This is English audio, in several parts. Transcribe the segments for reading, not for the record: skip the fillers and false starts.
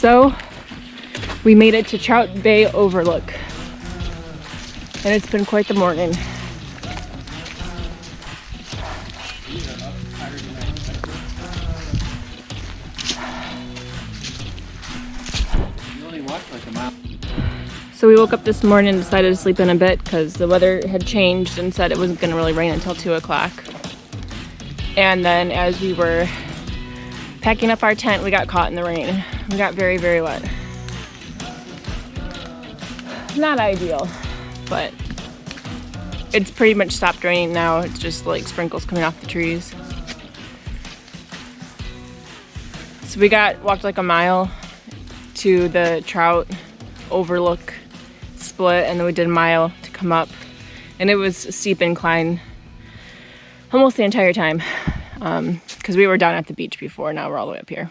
So we made it to Trout Bay Overlook, and it's been quite the morning. So we woke up this morning and decided to sleep in a bit because the weather had changed and said it wasn't going to really rain until 2 o'clock. And then as we were packing up our tent, we got caught in the rain. We got very, very wet. Not ideal, but it's pretty much stopped raining now. It's just like sprinkles coming off the trees. So we walked like a mile to the Trout Overlook split, and then we did a mile to come up, and it was a steep incline almost the entire time because we were down at the beach before. Now we're all the way up here,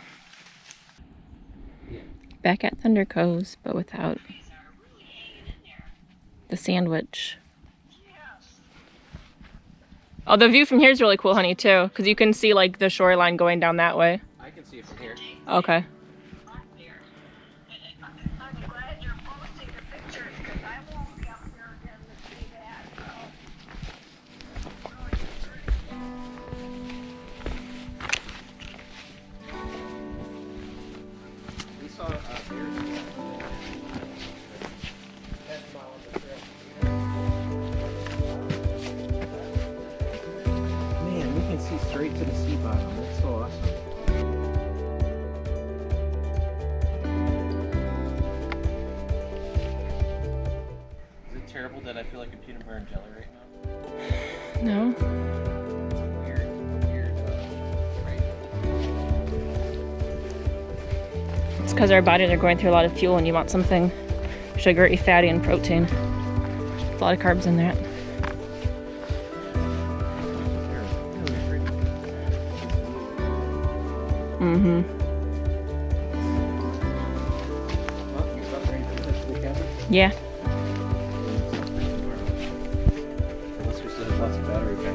back at Thunder Coves, but without the sandwich. Oh, the view from here is really cool, honey, too, because you can see like the shoreline going down that way. I can see it from here. Okay. Man, we can see straight to the sea bottom. That's so awesome. Is it terrible that I feel like a peanut butter and jelly right now? No. It's because our bodies are going through a lot of fuel, and you want something sugary, fatty, and protein. There's a lot of carbs in that. Mm-hmm. Yeah.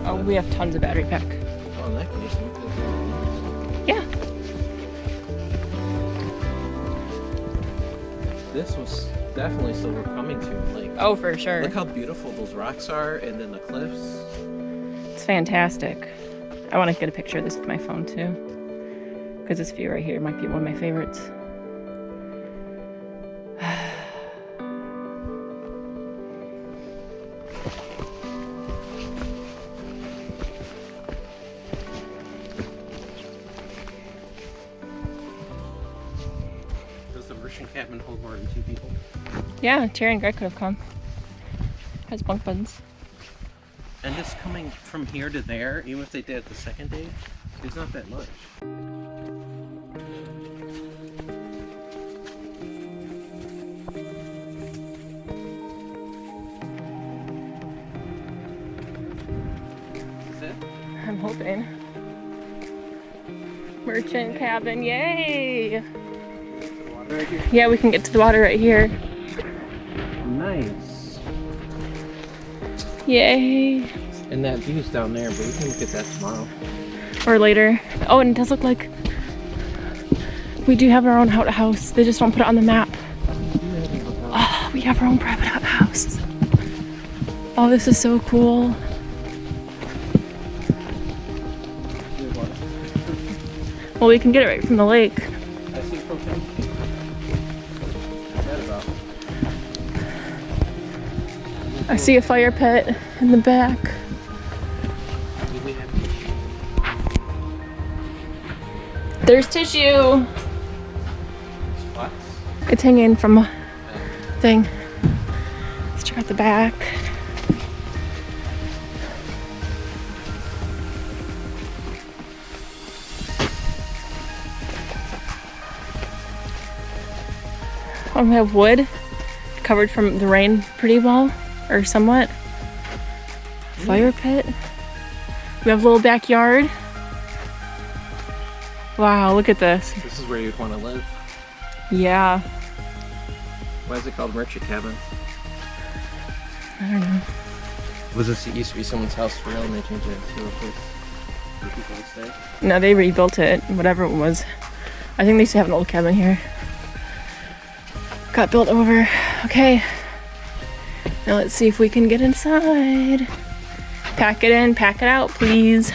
Oh, we have tons of battery pack. Oh, in that case, yeah. This was definitely silver coming to. Like, oh, for sure. Look how beautiful those rocks are, and then the cliffs. It's fantastic. I want to get a picture of this with my phone too, because this view right here might be one of my favorites. Does the Russian cabin hold more than 2 people? Yeah, Terry and Greg could have come. Has bunk beds. And just coming from here to there, even if they did it the second day, is not that much. Is it? I'm hoping. Merchant cabin, yay! Right here. Yeah, we can get to the water right here. Nice. Yay! And that view's down there, but we can look at that tomorrow. Or later. Oh, and it does look like we do have our own outhouse. They just don't put it on the map. Oh, we have our own private outhouse. Oh, this is so cool. Well, we can get it right from the lake. I see propane. What's that about? I see a fire pit in the back. There's tissue. What? It's hanging from a thing. Let's check out the back. We have wood covered from the rain pretty well, or somewhat. Fire pit. We have a little backyard. Wow, look at this. This is where you'd want to live. Yeah. Why is it called Merchant Cabin? I don't know. Was this used to be someone's house for real and they changed it to a place for people to stay? No, they rebuilt it, whatever it was. I think they used to have an old cabin here. got built over. Okay. Now let's see if we can get inside. Pack it in, pack it out, please.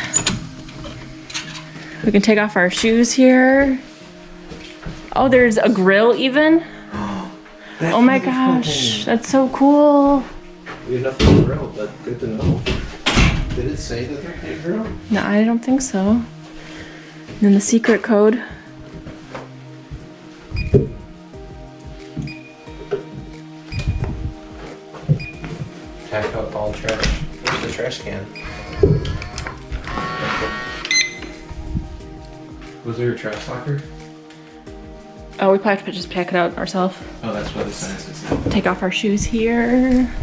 We can take off our shoes here. Oh, there's a grill even. Oh my gosh, that's so cool. We have nothing to grill, but good to know. Did it say that there can't grill? No, I don't think so. And then the secret code. Pack out all trash. Where's the trash can? Was there a trash locker? Oh, we probably have to just pack it out ourselves. Oh, that's what the sign says. Take off our shoes here.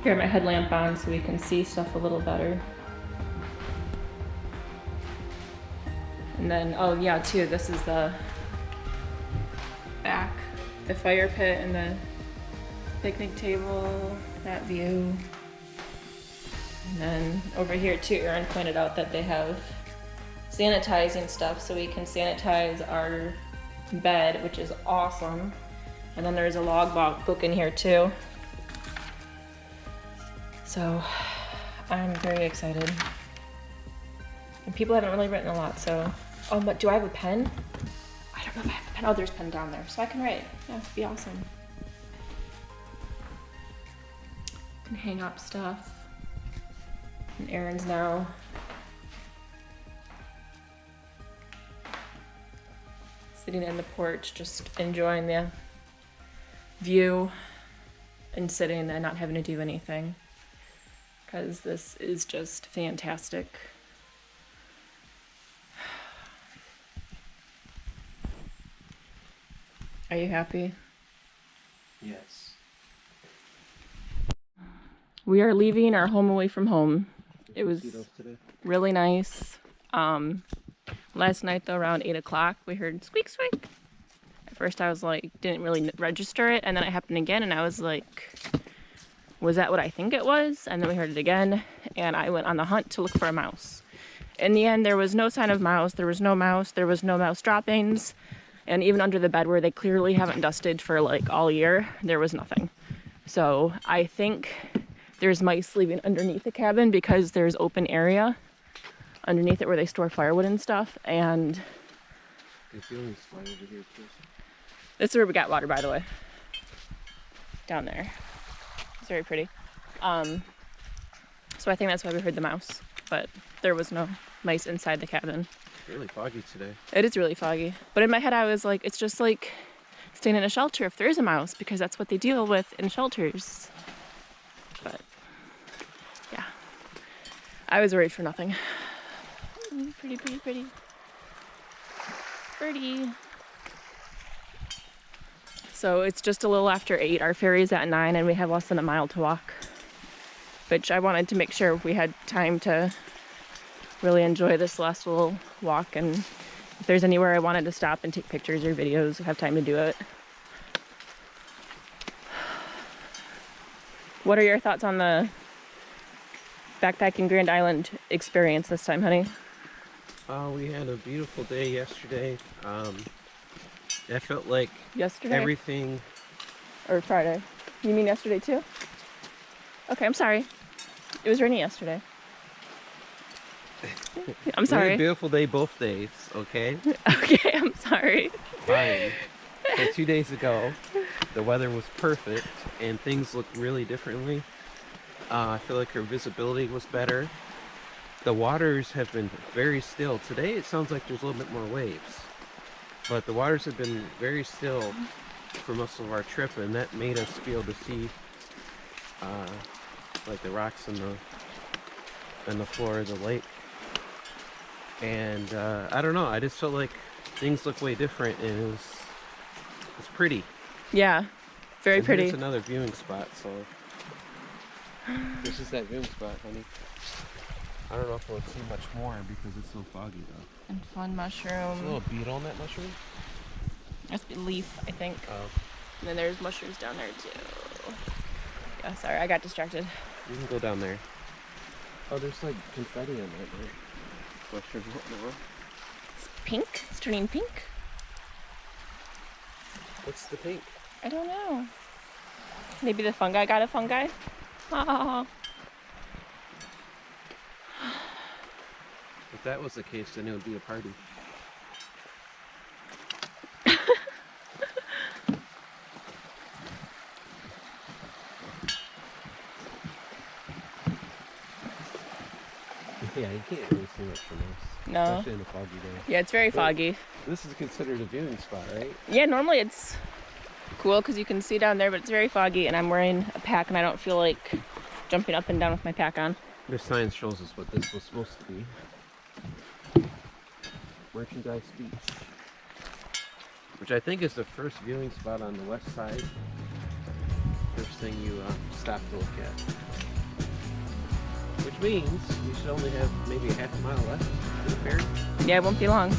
Got my headlamp on so we can see stuff a little better. And then, oh yeah, too, this is the back, the fire pit and the picnic table, that view. And then over here too, Erin pointed out that they have sanitizing stuff so we can sanitize our bed, which is awesome. And then there's a log book in here too. So I'm very excited. And people haven't really written a lot, so. Oh, but do I have a pen? I don't know if I have a pen. Oh, there's a pen down there, so I can write. Yeah, it'd be awesome. Can hang up stuff. And Erin's now sitting in the porch, just enjoying the view and sitting and not having to do anything. Because this is just fantastic. Are you happy? Yes. We are leaving our home away from home. It was really nice. Last night though, around 8 o'clock, we heard squeak squeak. At first I was like, didn't really register it, and then it happened again and I was like, was that what I think it was? And then we heard it again, and I went on the hunt to look for a mouse. In the end, there was no sign of mouse, there was no mouse droppings, and even under the bed where they clearly haven't dusted for like all year, there was nothing. So I think there's mice living underneath the cabin because there's open area underneath it where they store firewood and stuff, and over here, please. this is where we got water, by the way. Down there. It's very pretty. So I think that's why we heard the mouse, but there was no mice inside the cabin. It's really foggy today. It is really foggy. But in my head I was like, it's just like staying in a shelter if there is a mouse, because that's what they deal with in shelters. But yeah, I was worried for nothing. Pretty, pretty, pretty. Pretty. So it's just a little after 8. Our ferry's at 9 and we have less than a mile to walk, which I wanted to make sure we had time to really enjoy this last little walk, and if there's anywhere I wanted to stop and take pictures or videos, have time to do it. What are your thoughts on the backpacking Grand Island experience this time, honey? We had a beautiful day yesterday. I felt like Yesterday? everything. Or Friday? You mean yesterday too? Okay, I'm sorry. It was raining yesterday. I'm sorry. We had a beautiful day both days, okay? Okay, I'm sorry. Fine. So 2 days ago, the weather was perfect and things looked really differently. I feel like our visibility was better. The waters have been very still. Today it sounds like there's a little bit more waves, but the waters have been very still for most of our trip, and that made us be able to see like the rocks and the floor of the lake. And I don't know, I just felt like things look way different, and it's pretty. Yeah, very And pretty. here's another viewing spot, so this is that viewing spot, honey. I don't know if we'll see much more because it's so foggy though. And fun There's a mushroom. little beetle on that mushroom. That's a leaf, I think. Oh, And then there's mushrooms down there too. Yeah, sorry, I got distracted. you can go down there. Oh, there's like confetti on that, right? question. What now? It's pink. It's turning pink. What's the pink? I don't know. Maybe the fungi got a fungi? Ah. If that was the case, then it would be a party. Yeah, you can't really see much from this. No. Especially in a foggy day. Yeah, it's very foggy. This is considered a viewing spot, right? Yeah, normally it's cool because you can see down there, but it's very foggy and I'm wearing a pack and I don't feel like jumping up and down with my pack on. This sign shows us what this was supposed to be. Merchandise Beach. Which I think is the first viewing spot on the west side. First thing you stop to look at. Which means we should only have maybe a half a mile left to the ferry. Yeah, it won't be long.